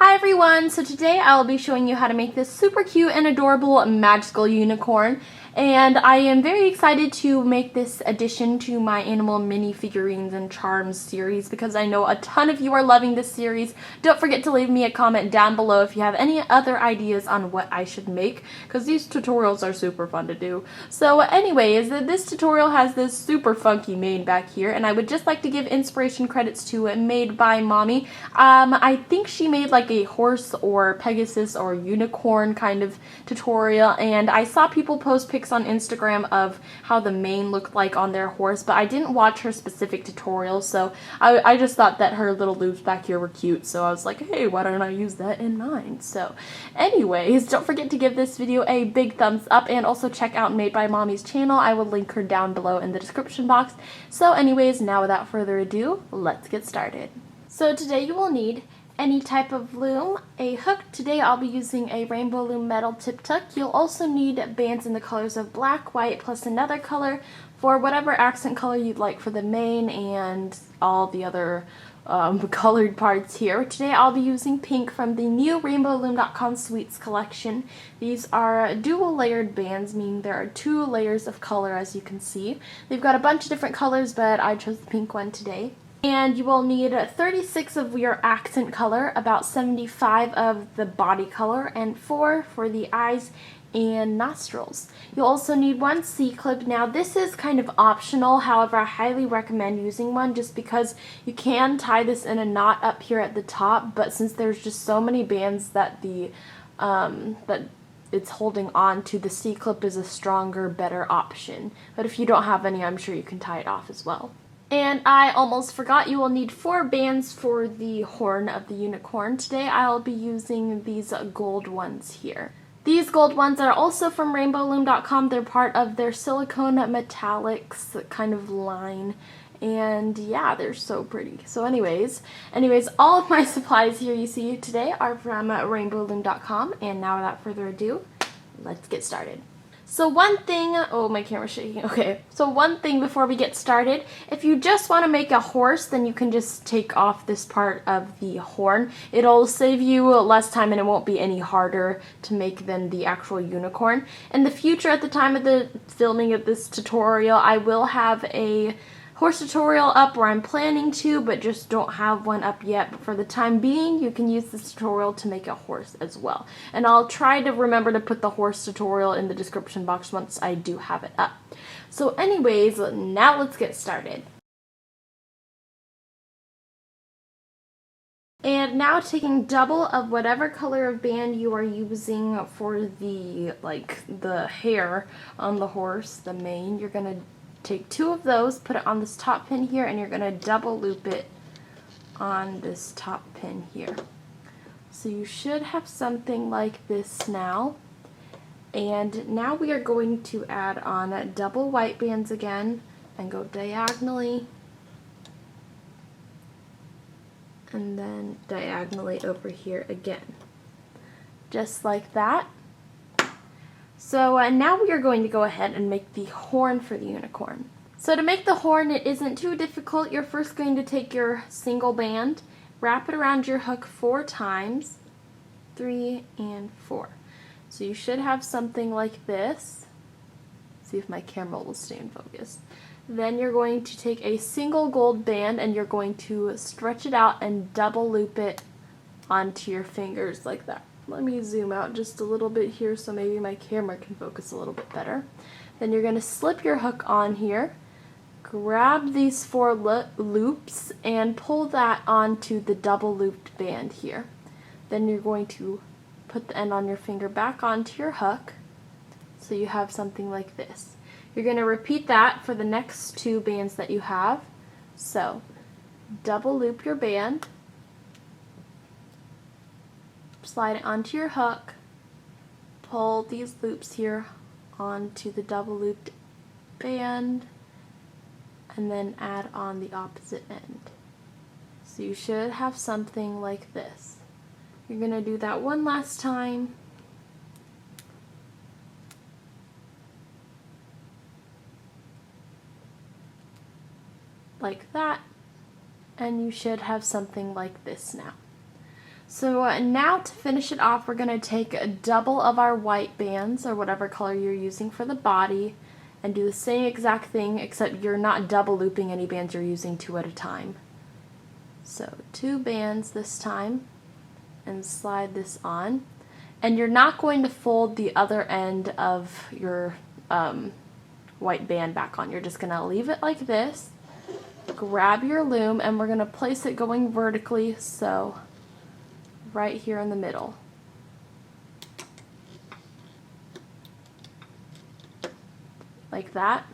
Hi everyone! So today I will be showing you how to make this super cute and adorable magical unicorn, and I am very excited to make this addition to my animal mini figurines and charms series because I know a ton of you are loving this series. Don't forget to leave me a comment down below if you have any other ideas on what I should make, because these tutorials are super fun to do. So anyways, this tutorial has this super funky mane back here, and I would just like to give inspiration credits to Made by Mommy. I think she made like a horse or pegasus or unicorn kind of tutorial, and I saw people post pics on Instagram of how the mane looked like on their horse, but I didn't watch her specific tutorial, so I just thought that her little loops back here were cute, so I was like, hey, why don't I use that in mine? So anyways, don't forget to give this video a big thumbs up and also check out Made by Mommy's channel. I will link her down below in the description box. So anyways, now without further ado, let's get started. So today you will need any type of loom, a hook. Today I'll be using a rainbow loom metal tip hook. You'll also need bands in the colors of black, white, plus another color for whatever accent color you'd like for the mane and all the other colored parts here. Today I'll be using pink from the new rainbowloom.com Sweets collection. These are dual layered bands, meaning there are 2 layers of color, as you can see. They've got a bunch of different colors, but I chose the pink one today. And you will need 36 of your accent color, about 75 of the body color, and 4 for the eyes and nostrils. You'll also need 1 C-clip. Now this is kind of optional, however I highly recommend using one just because you can tie this in a knot up here at the top, but since there's just so many bands that it's holding on to, the C-clip is a stronger, better option. But if you don't have any, I'm sure you can tie it off as well. And I almost forgot, you will need 4 bands for the horn of the unicorn. Today I'll be using these gold ones here. These gold ones are also from rainbowloom.com. They're part of their silicone metallics kind of line. And yeah, they're so pretty. So anyways, all of my supplies here you see today are from rainbowloom.com. And now without further ado, let's get started. So one thing, oh my camera's shaking, okay. So one thing before we get started, if you just want to make a horse, then you can just take off this part of the horn. It'll save you less time and it won't be any harder to make than the actual unicorn. In the future, at the time of the filming of this tutorial, I will have a horse tutorial up where I'm planning to, but just don't have one up yet. But for the time being, you can use this tutorial to make a horse as well. And I'll try to remember to put the horse tutorial in the description box once I do have it up. So anyways, now let's get started. And now taking double of whatever color of band you are using for the hair on the horse, the mane, you're going to take 2 of those, put it on this top pin here, and you're going to double loop it on this top pin here. So you should have something like this now. And now we are going to add on double white bands again and go diagonally and then diagonally over here again. Just like that. So now we are going to go ahead and make the horn for the unicorn. So to make the horn, it isn't too difficult. You're first going to take your single band, wrap it around your hook 4 times, 3 and 4. So you should have something like this. See if my camera will stay in focus. Then you're going to take a single gold band and you're going to stretch it out and double loop it onto your fingers like that. Let me zoom out just a little bit here so maybe my camera can focus a little bit better. Then you're going to slip your hook on here, grab these 4 loops, and pull that onto the double looped band here. Then you're going to put the end on your finger back onto your hook so you have something like this. You're going to repeat that for the next 2 bands that you have. So double loop your band, slide it onto your hook, pull these loops here onto the double looped band, and then add on the opposite end. So you should have something like this. You're going to do that one last time. Like that. And you should have something like this now. So now to finish it off, we're going to take double of our white bands, or whatever color you're using for the body, and do the same exact thing, except you're not double looping any bands, you're using 2 at a time. So 2 bands this time, and slide this on. And you're not going to fold the other end of your white band back on. You're just going to leave it like this, grab your loom, and we're going to place it going vertically, so right here in the middle. Like that.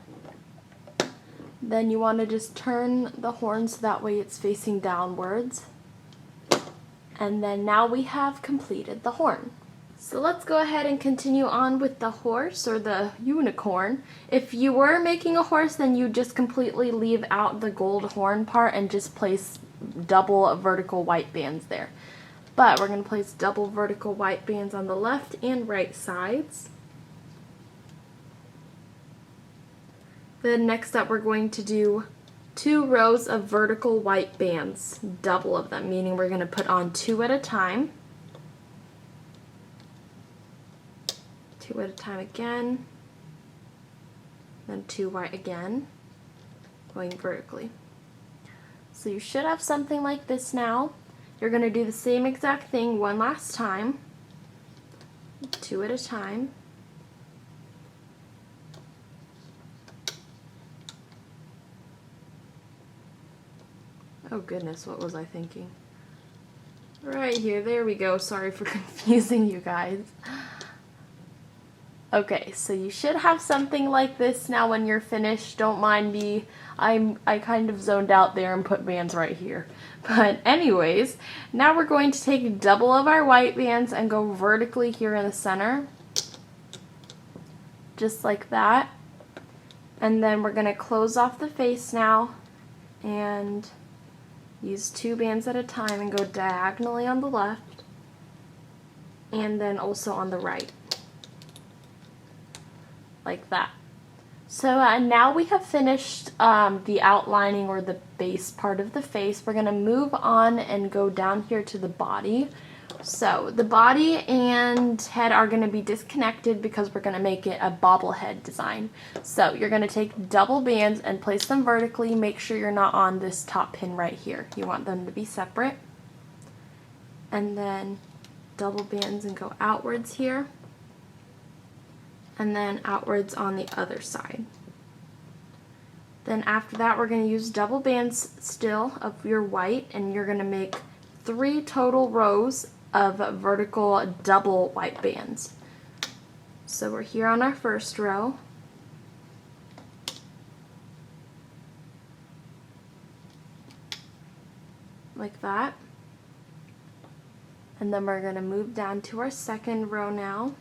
Then you want to just turn the horn so that way it's facing downwards. And then now we have completed the horn. So let's go ahead and continue on with the horse, or the unicorn. If you were making a horse, then you just completely leave out the gold horn part and just place double vertical white bands there. But we're going to place double vertical white bands on the left and right sides. Then next up, we're going to do 2 rows of vertical white bands, double of them, meaning we're going to put on 2 at a time. 2 at a time again, then 2 white again, going vertically. So you should have something like this now. You're going to do the same exact thing one last time, 2 at a time. Oh goodness, what was I thinking? Right here, there we go. Sorry for confusing you guys. Okay, so you should have something like this now when you're finished. Don't mind me. I kind of zoned out there and put bands right here. But anyways, now we're going to take double of our white bands and go vertically here in the center. Just like that. And then we're going to close off the face now and use 2 bands at a time and go diagonally on the left and then also on the right. Like that. So now we have finished the outlining, or the base part of the face. We're going to move on and go down here to the body. So the body and head are going to be disconnected because we're going to make it a bobblehead design. So you're going to take double bands and place them vertically. Make sure you're not on this top pin right here. You want them to be separate. And then double bands and go outwards here. And then outwards on the other side. Then after that, we're going to use double bands still of your white, and you're going to make 3 total rows of vertical double white bands. So we're here on our first row. Like that. And then we're going to move down to our second row now.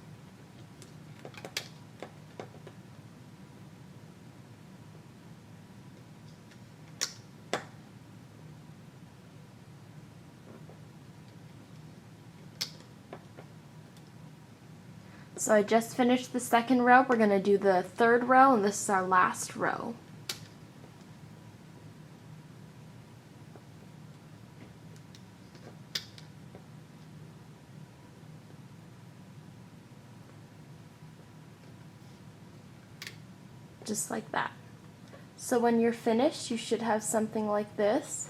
So I just finished the second row. We're going to do the third row, and this is our last row. Just like that. So when you're finished, you should have something like this.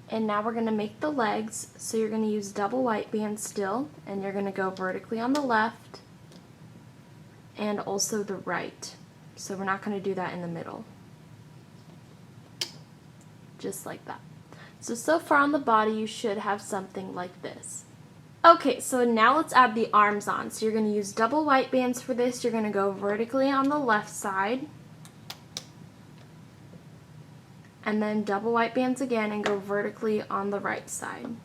And now we're going to make the legs. So you're going to use double white bands still, and you're going to go vertically on the left and also the right. So we're not going to do that in the middle. Just like that. So far on the body, you should have something like this. Okay, so now let's add the arms on. So you're going to use double white bands for this. You're going to go vertically on the left side. And then double white bands again and go vertically on the right side.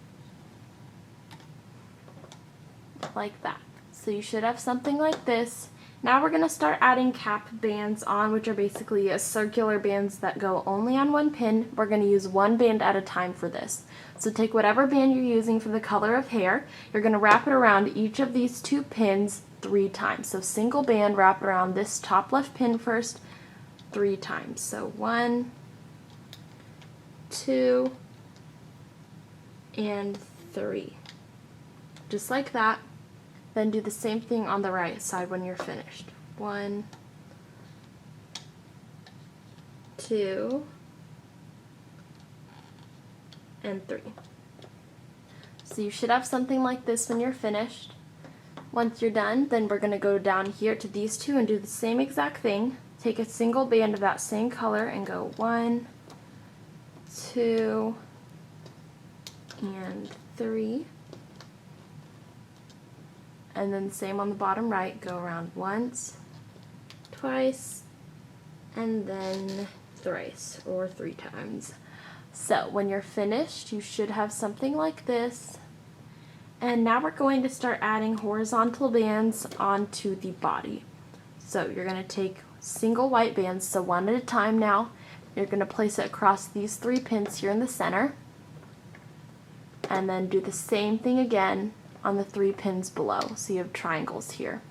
Like that. So you should have something like this. Now we're going to start adding cap bands on, which are basically circular bands that go only on one pin. We're going to use 1 band at a time for this. So take whatever band you're using for the color of hair. You're going to wrap it around each of these 2 pins 3 times. So single band, wrap it around this top left pin first 3 times. So 1, 2, and 3. just like that. Then do the same thing on the right side when you're finished. 1, 2, and 3. So you should have something like this when you're finished. Once you're done, then we're going to go down here to these two and do the same exact thing. Take a single band of that same color and go 1, 2, and 3. And then the same on the bottom right, go around once, twice, and then thrice, or 3 times. So when you're finished, you should have something like this. And now we're going to start adding horizontal bands onto the body. So you're going to take single white bands, so one at a time now. You're going to place it across these 3 pins here in the center. And then do the same thing again on the 3 pins below, so you have triangles here.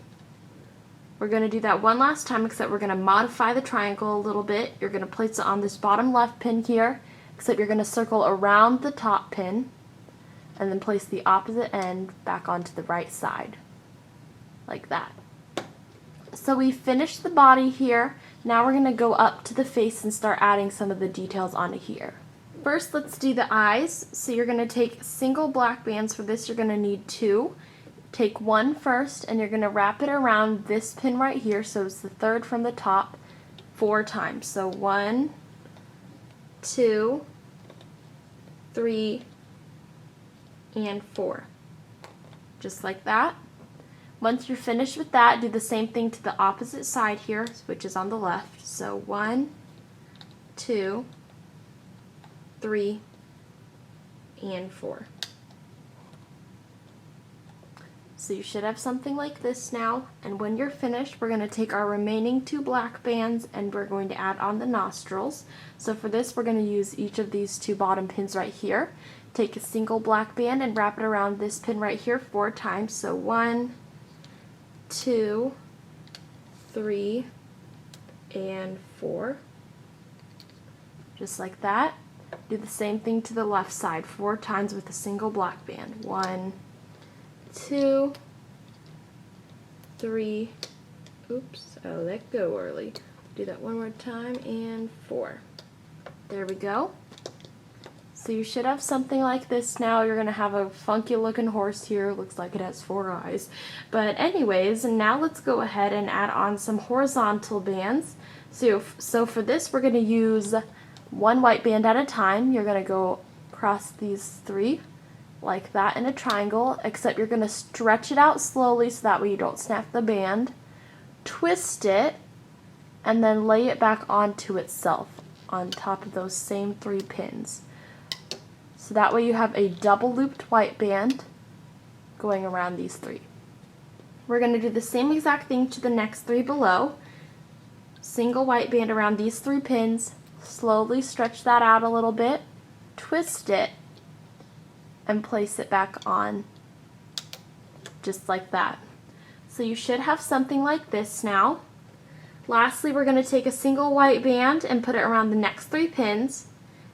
We're going to do that one last time, except we're going to modify the triangle a little bit. You're going to place it on this bottom left pin here, except you're going to circle around the top pin and then place the opposite end back onto the right side, like that. So we finished the body here. Now we're going to go up to the face and start adding some of the details onto here. First, let's do the eyes. So you're going to take single black bands. For this, you're going to need 2. Take 1 first, and you're going to wrap it around this pin right here, so it's the 3rd from the top, 4 times. So 1, 2, 3, and 4. Just like that. Once you're finished with that, do the same thing to the opposite side here, which is on the left. So 1, 2, 3, and 4. So you should have something like this now, and when you're finished, we're going to take our remaining 2 black bands and we're going to add on the nostrils. So for this, we're going to use each of these 2 bottom pins right here. Take a single black band and wrap it around this pin right here 4 times. So 1, 2, 3, and 4. Just like that. Do the same thing to the left side 4 times with a single black band. 1, 2, 3, oops, I let go early. Do that one more time, and 4. There we go. So you should have something like this now. You're going to have a funky looking horse here. Looks like it has 4 eyes. But anyways, now let's go ahead and add on some horizontal bands. So for this, we're going to use 1 white band at a time. You're going to go across these 3 like that in a triangle, except you're going to stretch it out slowly so that way you don't snap the band. Twist it, and then lay it back onto itself on top of those same 3 pins. So that way you have a double looped white band going around these 3. We're going to do the same exact thing to the next 3 below. Single white band around these 3 pins, slowly stretch that out a little bit, twist it, and place it back on just like that. So you should have something like this now. Lastly, we're going to take a single white band and put it around the next 3 pins,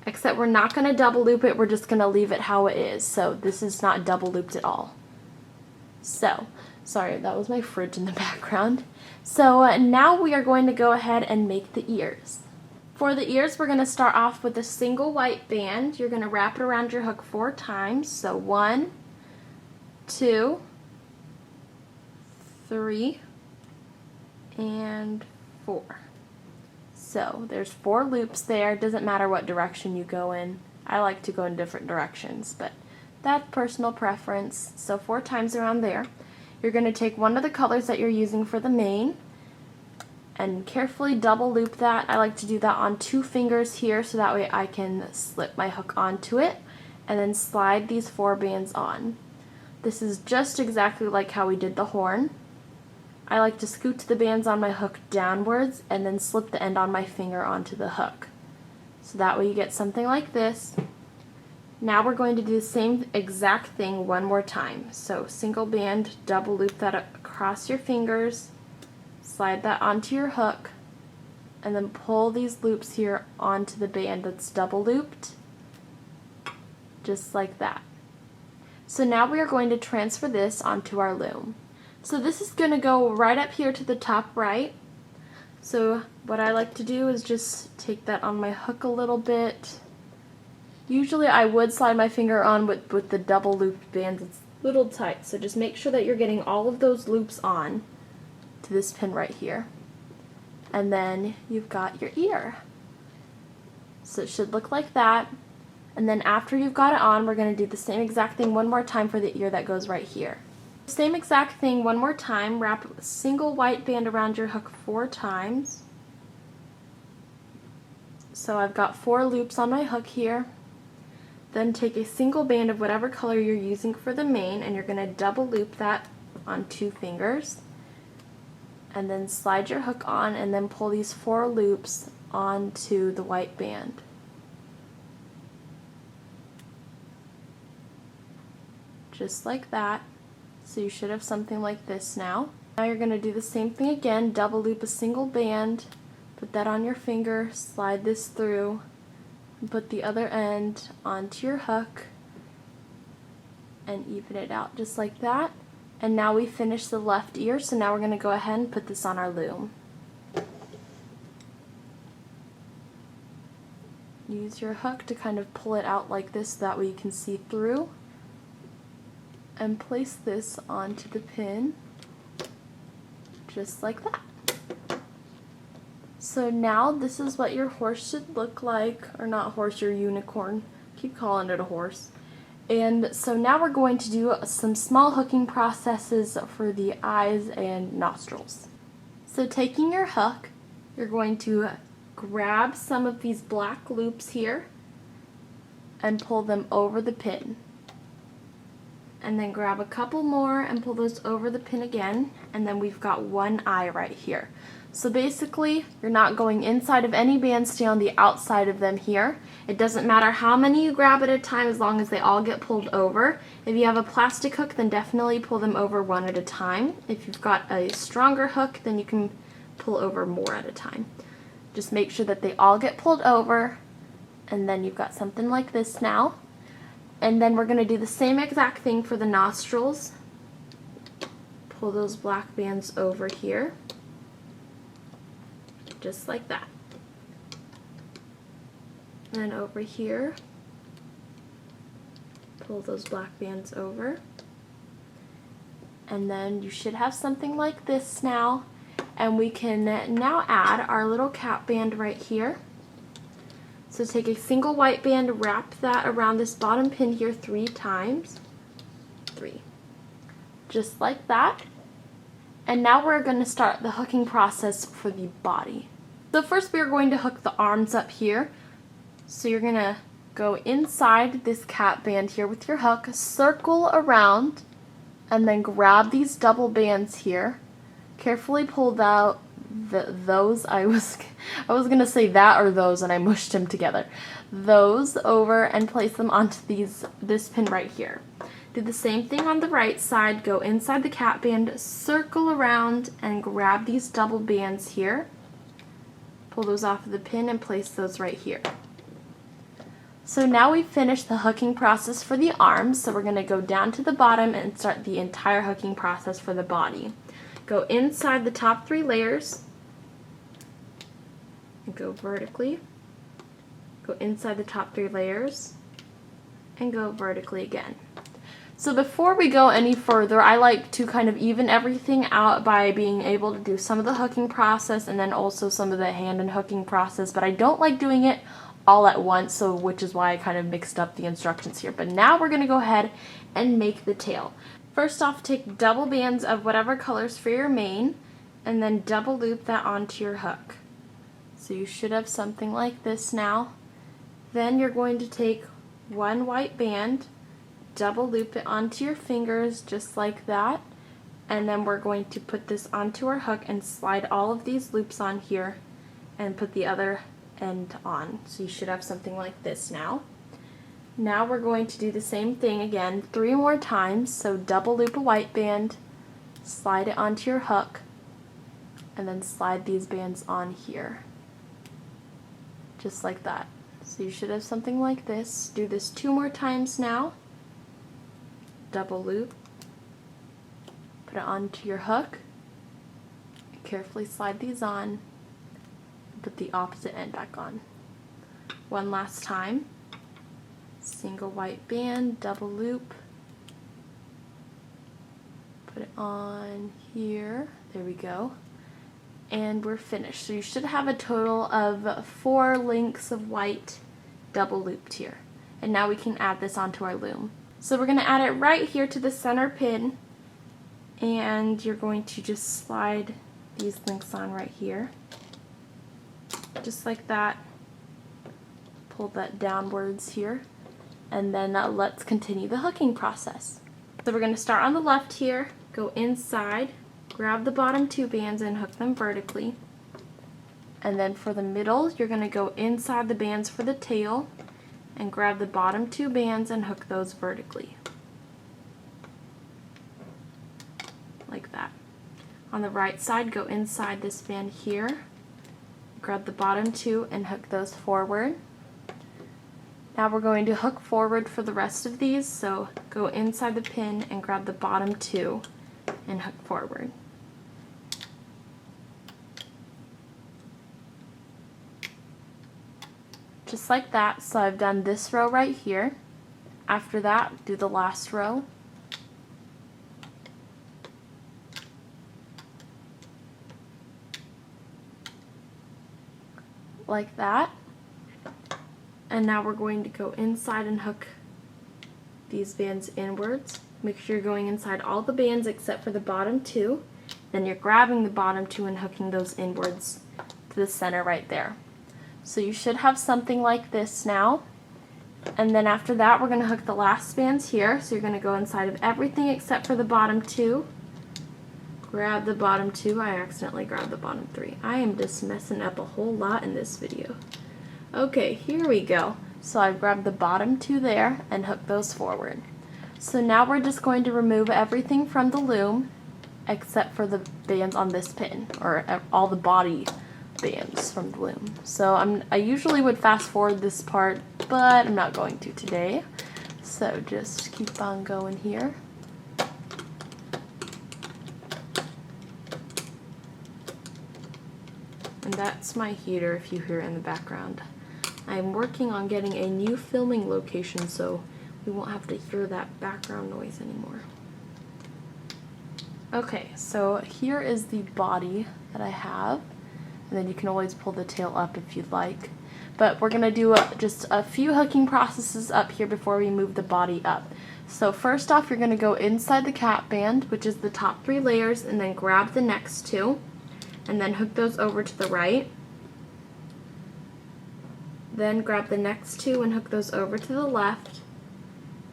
except we're not going to double loop it, we're just going to leave it how it is. So this is not double looped at all. So, sorry, that was my fridge in the background. So now we are going to go ahead and make the ears. For the ears, we're going to start off with a single white band. You're going to wrap it around your hook 4 times. So 1, 2, 3, and 4. So there's 4 loops there. It doesn't matter what direction you go in. I like to go in different directions, but that's personal preference. So 4 times around there. You're going to take one of the colors that you're using for the mane and carefully double loop that. I like to do that on 2 fingers here so that way I can slip my hook onto it and then slide these 4 bands on. This is just exactly like how we did the horn. I like to scoot the bands on my hook downwards and then slip the end on my finger onto the hook. So that way you get something like this. Now we're going to do the same exact thing one more time. So single band, double loop that across your fingers, slide that onto your hook, and then pull these loops here onto the band that's double looped, just like that. So now we are going to transfer this onto our loom. So this is going to go right up here to the top right. So what I like to do is just take that on my hook a little bit. Usually I would slide my finger on with the double looped bands. It's a little tight, so just make sure that you're getting all of those loops on to this pin right here. And then you've got your ear. So it should look like that. And then after you've got it on, we're going to do the same exact thing one more time for the ear that goes right here. Same exact thing one more time. Wrap a single white band around your hook 4 times. So I've got 4 loops on my hook here. Then take a single band of whatever color you're using for the mane, and you're going to double loop that on 2 fingers. And then slide your hook on and then pull these 4 loops onto the white band. Just like that. So you should have something like this now. Now you're going to do the same thing again, double loop a single band, put that on your finger, slide this through, and put the other end onto your hook, and even it out just like that. And now we finished the left ear, so now we're going to go ahead and put this on our loom. Use your hook to kind of pull it out like this, so that way you can see through. And place this onto the pin, just like that. So now this is what your horse should look like, or not horse, your unicorn. Keep calling it a horse. And so now we're going to do some small hooking processes for the eyes and nostrils. So taking your hook, you're going to grab some of these black loops here and pull them over the pin. And then grab a couple more and pull those over the pin again, and then we've got one eye right here. So basically, you're not going inside of any band, stay on the outside of them here. It doesn't matter how many you grab at a time as long as they all get pulled over. If you have a plastic hook, then definitely pull them over one at a time. If you've got a stronger hook, then you can pull over more at a time. Just make sure that they all get pulled over, and then you've got something like this now. And then we're going to do the same exact thing for the nostrils. Pull those black bands over here, just like that. And over here, pull those black bands over. And then you should have something like this now. And we can now add our little cap band right here. So take a single white band, wrap that around this bottom pin here 3 times. 3. Just like that. And now we're going to start the hooking process for the body. So first we are going to hook the arms up here. So you're going to go inside this cap band here with your hook, circle around, and then grab these double bands here. Carefully pull out those. I was gonna say that or those, and I mushed them together. Those over and place them onto this pin right here. Do the same thing on the right side. Go inside the cap band, circle around, and grab these double bands here. Pull those off of the pin and place those right here. So now we've finished the hooking process for the arms, so we're going to go down to the bottom and start the entire hooking process for the body. Go inside the top 3 layers, and go vertically, go inside the top 3 layers, and go vertically again. So before we go any further, I like to kind of even everything out by being able to do some of the hooking process and then also some of the hand and hooking process, but I don't like doing it all at once, so which is why I kind of mixed up the instructions here. But now we're going to go ahead and make the tail. First off, take double bands of whatever colors for your mane, and then double loop that onto your hook. So you should have something like this now. Then you're going to take one white band, double loop it onto your fingers just like that, and then we're going to put this onto our hook and slide all of these loops on here and put the other end on. So you should have something like this now. Now we're going to do the same thing again 3 more times. So double loop a white band, slide it onto your hook, and then slide these bands on here. Just like that. So you should have something like this. Do this 2 more times now. double loop, put it onto your hook, carefully slide these on, put the opposite end back on. One last time, single white band, double loop, put it on here, there we go, and we're finished. So you should have a total of 4 links of white double looped here. And now we can add this onto our loom. So we're going to add it right here to the center pin, and you're going to just slide these links on right here, just like that. Pull that downwards here, and then let's continue the hooking process. So we're going to start on the left here, go inside, grab the bottom 2 bands and hook them vertically, and then for the middle you're going to go inside the bands for the tail and grab the bottom 2 bands and hook those vertically, like that. On the right side, go inside this band here, grab the bottom 2 and hook those forward. Now we're going to hook forward for the rest of these, so go inside the pin and grab the bottom 2 and hook forward. Just like that. So I've done this row right here. After that, do the last row. Like that. And now we're going to go inside and hook these bands inwards. Make sure you're going inside all the bands except for the bottom 2. Then you're grabbing the bottom 2 and hooking those inwards to the center right there. So you should have something like this now. And then after that, we're going to hook the last bands here. So you're going to go inside of everything except for the bottom 2. Grab the bottom 2. I accidentally grabbed the bottom 3. I am just messing up a whole lot in this video. Okay, here we go. So I've grabbed the bottom 2 there and hooked those forward. So now we're just going to remove everything from the loom except for the bands on this pin, or all the body bands from the loom. So I usually would fast forward this part, but I'm not going to today. So just keep on going here. And that's my heater if you hear it in the background. I'm working on getting a new filming location so we won't have to hear that background noise anymore. Okay, so here is the body that I have. And then you can always pull the tail up if you'd like. But we're going to do just a few hooking processes up here before we move the body up. So first off, you're going to go inside the cap band, which is the top 3 layers, and then grab the next 2. And then hook those over to the right. Then grab the next 2 and hook those over to the left.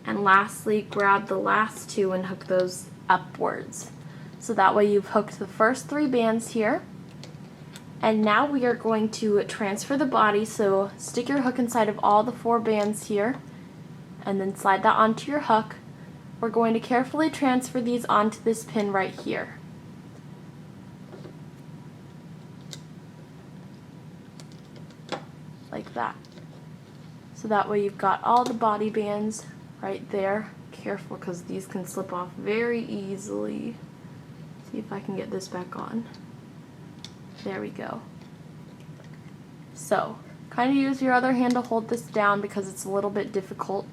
And lastly, grab the last 2 and hook those upwards. So that way you've hooked the first 3 bands here. And now we are going to transfer the body, so stick your hook inside of all the 4 bands here, and then slide that onto your hook. We're going to carefully transfer these onto this pin right here. Like that. So that way you've got all the body bands right there. Careful because these can slip off very easily. See if I can get this back on. There we go. So, kind of use your other hand to hold this down because it's a little bit difficult,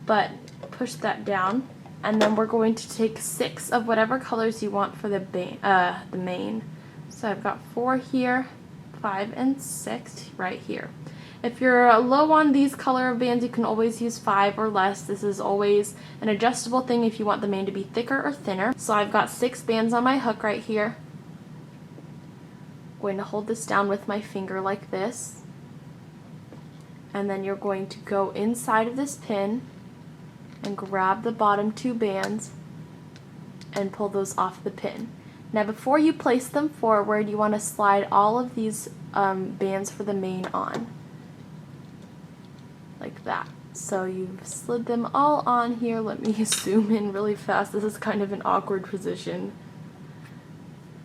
but push that down. And then we're going to take 6 of whatever colors you want for the mane. So I've got 4 here, 5 and 6 right here. If you're low on these color bands, you can always use 5 or less. This is always an adjustable thing if you want the mane to be thicker or thinner. So I've got 6 bands on my hook right here. I'm going to hold this down with my finger like this. And then you're going to go inside of this pin and grab the bottom 2 bands and pull those off the pin. Now before you place them forward, you want to slide all of these bands for the mane on. Like that. So you've slid them all on here. Let me zoom in really fast. This is kind of an awkward position.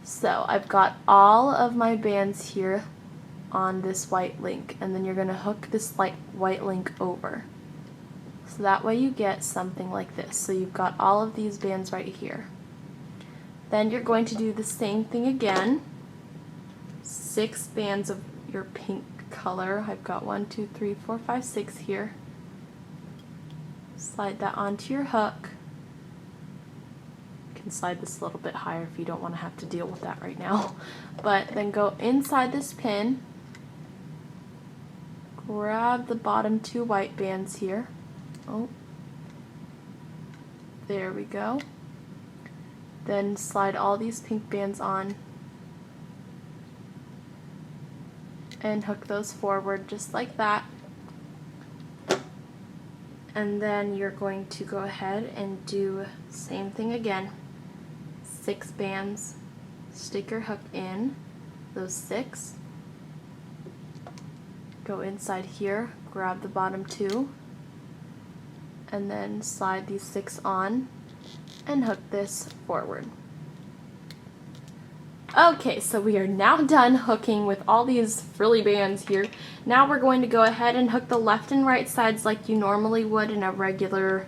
So I've got all of my bands here on this white link, and then you're going to hook this white link over. So that way you get something like this. So you've got all of these bands right here. Then you're going to do the same thing again. 6 bands of your pink color. I've got 1, 2, 3, 4, 5, 6 here. Slide that onto your hook. You can slide this a little bit higher if you don't want to have to deal with that right now. But then go inside this pin. Grab the bottom 2 white bands here. Oh, there we go. Then slide all these pink bands on and hook those forward just like that. And then you're going to go ahead and do the same thing again. 6 bands, stick your hook in those 6. Go inside here, grab the bottom 2, and then slide these 6 on and hook this forward. Okay, so we are now done hooking with all these frilly bands here. Now we're going to go ahead and hook the left and right sides like you normally would in a regular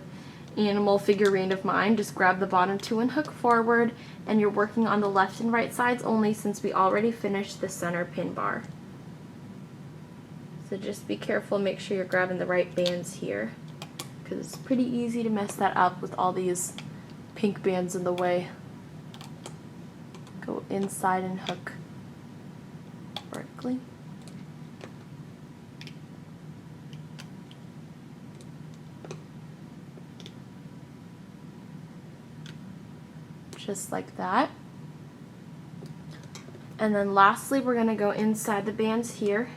animal figurine of mine. Just grab the bottom 2 and hook forward, and you're working on the left and right sides only since we already finished the center pin bar. So just be careful, make sure you're grabbing the right bands here, because it's pretty easy to mess that up with all these pink bands in the way. Go inside and hook vertically. Just like that. And then lastly, we're going to go inside the bands here,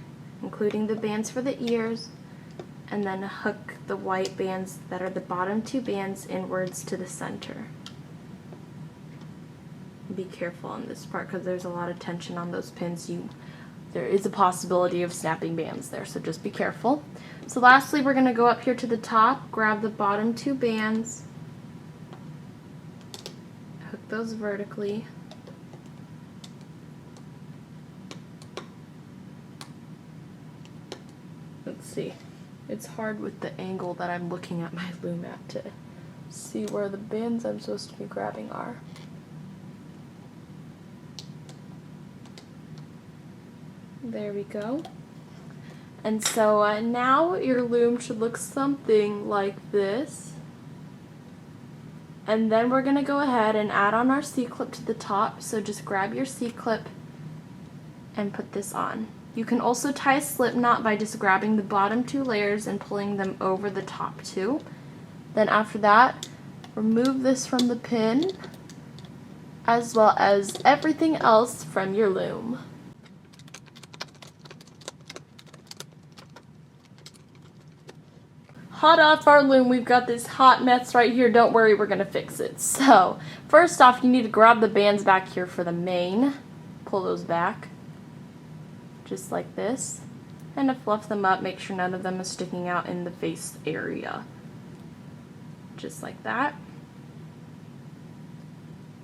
including the bands for the ears, and then hook the white bands that are the bottom 2 bands inwards to the center. Be careful on this part because there's a lot of tension on those pins. There is a possibility of snapping bands there, so just be careful. So lastly, we're going to go up here to the top, grab the bottom 2 bands, hook those vertically, let's see, it's hard with the angle that I'm looking at my loom at to see where the bands I'm supposed to be grabbing are. There we go. And so now your loom should look something like this. And then we're going to go ahead and add on our C-clip to the top. So just grab your C-clip and put this on. You can also tie a slip knot by just grabbing the bottom 2 layers and pulling them over the top 2. Then after that, remove this from the pin, as well as everything else from your loom. Hot off our loom, we've got this hot mess right here. Don't worry, we're going to fix it. So, first off, you need to grab the bands back here for the mane. Pull those back, just like this. And to fluff them up, make sure none of them is sticking out in the face area. Just like that.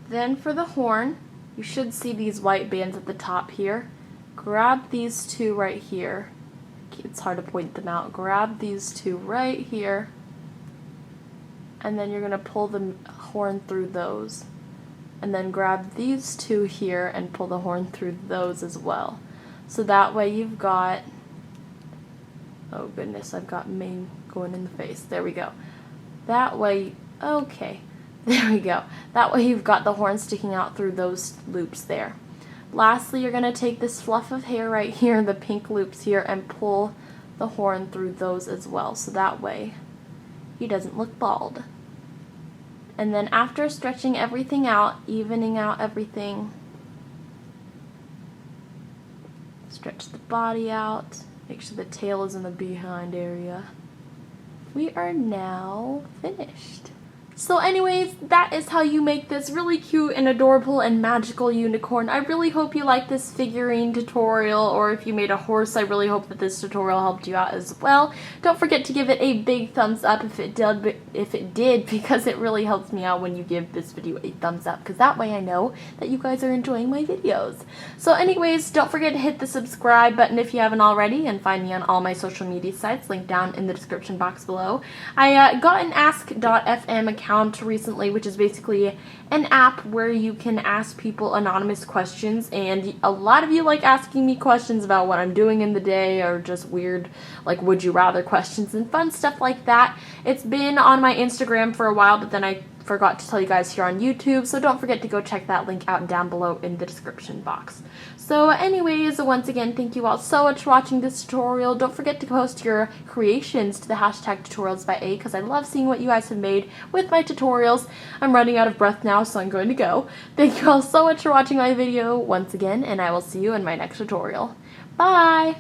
Then for the horn, you should see these white bands at the top here. Grab these 2 right here. It's hard to point them out. Grab these 2 right here, and then you're going to pull the horn through those, and then grab these 2 here and pull the horn through those as well. So that way you've got, oh goodness, I've got mane going in the face. There we go. That way, okay, there we go. That way you've got the horn sticking out through those loops there. Lastly, you're going to take this fluff of hair right here, the pink loops here, and pull the horn through those as well, so that way he doesn't look bald. And then after stretching everything out, evening out everything, stretch the body out, make sure the tail is in the behind area. We are now finished. So anyways, that is how you make this really cute and adorable and magical unicorn. I really hope you like this figurine tutorial, or if you made a horse, I really hope that this tutorial helped you out as well. Don't forget to give it a big thumbs up if it did, because it really helps me out when you give this video a thumbs up, because that way I know that you guys are enjoying my videos. So anyways, don't forget to hit the subscribe button if you haven't already, and find me on all my social media sites linked down in the description box below. I got an ask.fm account recently, which is basically an app where you can ask people anonymous questions, and a lot of you like asking me questions about what I'm doing in the day, or just weird like would you rather questions and fun stuff like that. It's been on my Instagram for a while, but then I forgot to tell you guys here on YouTube, so don't forget to go check that link out down below in the description box. So anyways, once again, thank you all so much for watching this tutorial. Don't forget to post your creations to the hashtag tutorialsbya, because I love seeing what you guys have made with my tutorials. I'm running out of breath now, so I'm going to go. Thank you all so much for watching my video once again, and I will see you in my next tutorial. Bye!